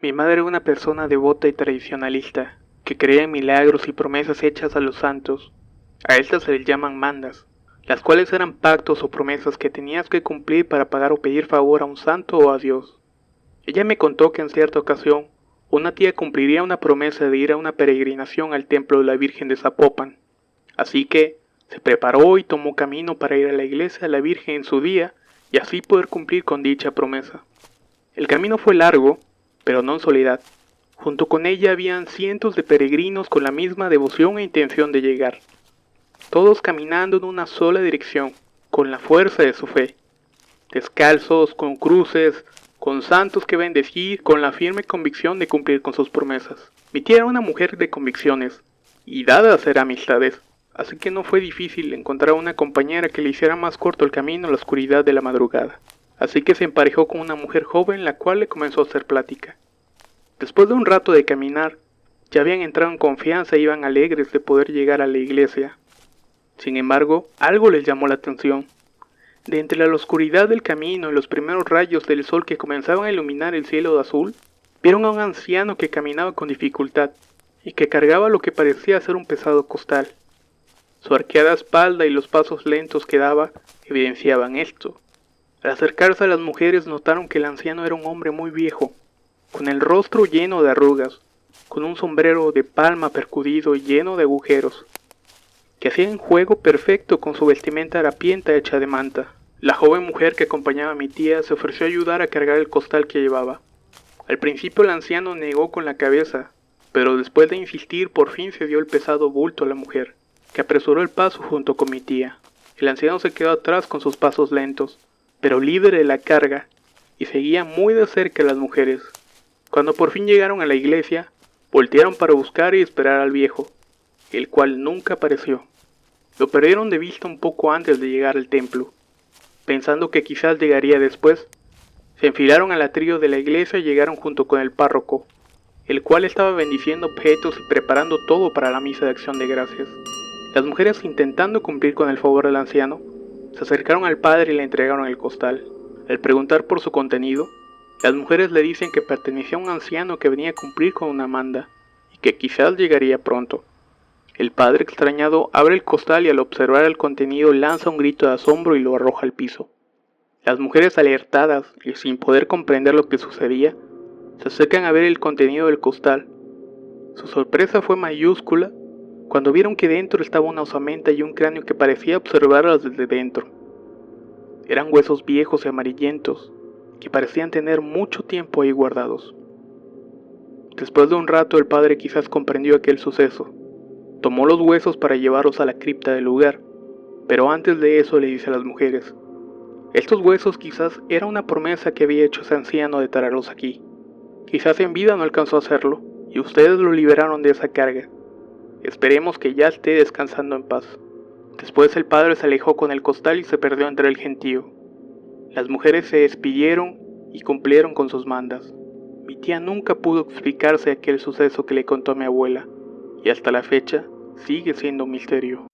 Mi madre era una persona devota y tradicionalista, que creía en milagros y promesas hechas a los santos. A estas se les llaman mandas, las cuales eran pactos o promesas que tenías que cumplir para pagar o pedir favor a un santo o a Dios. Ella me contó que en cierta ocasión, una tía cumpliría una promesa de ir a una peregrinación al templo de la Virgen de Zapopan. Así que se preparó y tomó camino para ir a la iglesia de la Virgen en su día y así poder cumplir con dicha promesa. El camino fue largo, pero no en soledad. Junto con ella habían cientos de peregrinos con la misma devoción e intención de llegar, todos caminando en una sola dirección, con la fuerza de su fe, descalzos, con cruces, con santos que bendecir, con la firme convicción de cumplir con sus promesas. Mi tía era una mujer de convicciones, y dada a hacer amistades, así que no fue difícil encontrar una compañera que le hiciera más corto el camino a la oscuridad de la madrugada. Así que se emparejó con una mujer joven la cual le comenzó a hacer plática. Después de un rato de caminar, ya habían entrado en confianza e iban alegres de poder llegar a la iglesia. Sin embargo, algo les llamó la atención. De entre la oscuridad del camino y los primeros rayos del sol que comenzaban a iluminar el cielo de azul, vieron a un anciano que caminaba con dificultad y que cargaba lo que parecía ser un pesado costal. Su arqueada espalda y los pasos lentos que daba evidenciaban esto. Al acercarse a las mujeres notaron que el anciano era un hombre muy viejo, con el rostro lleno de arrugas, con un sombrero de palma percudido y lleno de agujeros, que hacían juego perfecto con su vestimenta harapienta hecha de manta. La joven mujer que acompañaba a mi tía se ofreció a ayudar a cargar el costal que llevaba. Al principio el anciano negó con la cabeza, pero después de insistir por fin cedió el pesado bulto a la mujer, que apresuró el paso junto con mi tía. El anciano se quedó atrás con sus pasos lentos, pero libre de la carga, y seguía muy de cerca a las mujeres. Cuando por fin llegaron a la iglesia, voltearon para buscar y esperar al viejo, el cual nunca apareció. Lo perdieron de vista un poco antes de llegar al templo. Pensando que quizás llegaría después, se enfilaron al atrio de la iglesia y llegaron junto con el párroco, el cual estaba bendiciendo objetos y preparando todo para la misa de acción de gracias. Las mujeres, intentando cumplir con el favor del anciano, se acercaron al padre y le entregaron el costal. Al preguntar por su contenido, las mujeres le dicen que pertenecía a un anciano que venía a cumplir con una manda y que quizás llegaría pronto. El padre, extrañado, abre el costal y al observar el contenido lanza un grito de asombro y lo arroja al piso. Las mujeres, alertadas y sin poder comprender lo que sucedía, se acercan a ver el contenido del costal. Su sorpresa fue mayúscula cuando vieron que dentro estaba una osamenta y un cráneo que parecía observarlas desde dentro. Eran huesos viejos y amarillentos, que parecían tener mucho tiempo ahí guardados. Después de un rato el padre quizás comprendió aquel suceso. Tomó los huesos para llevarlos a la cripta del lugar, pero antes de eso le dice a las mujeres: estos huesos quizás era una promesa que había hecho ese anciano de traerlos aquí. Quizás en vida no alcanzó a hacerlo, y ustedes lo liberaron de esa carga. Esperemos que ya esté descansando en paz. Después el padre se alejó con el costal y se perdió entre el gentío. Las mujeres se despidieron y cumplieron con sus mandas. Mi tía nunca pudo explicarse aquel suceso que le contó mi abuela, y hasta la fecha sigue siendo un misterio.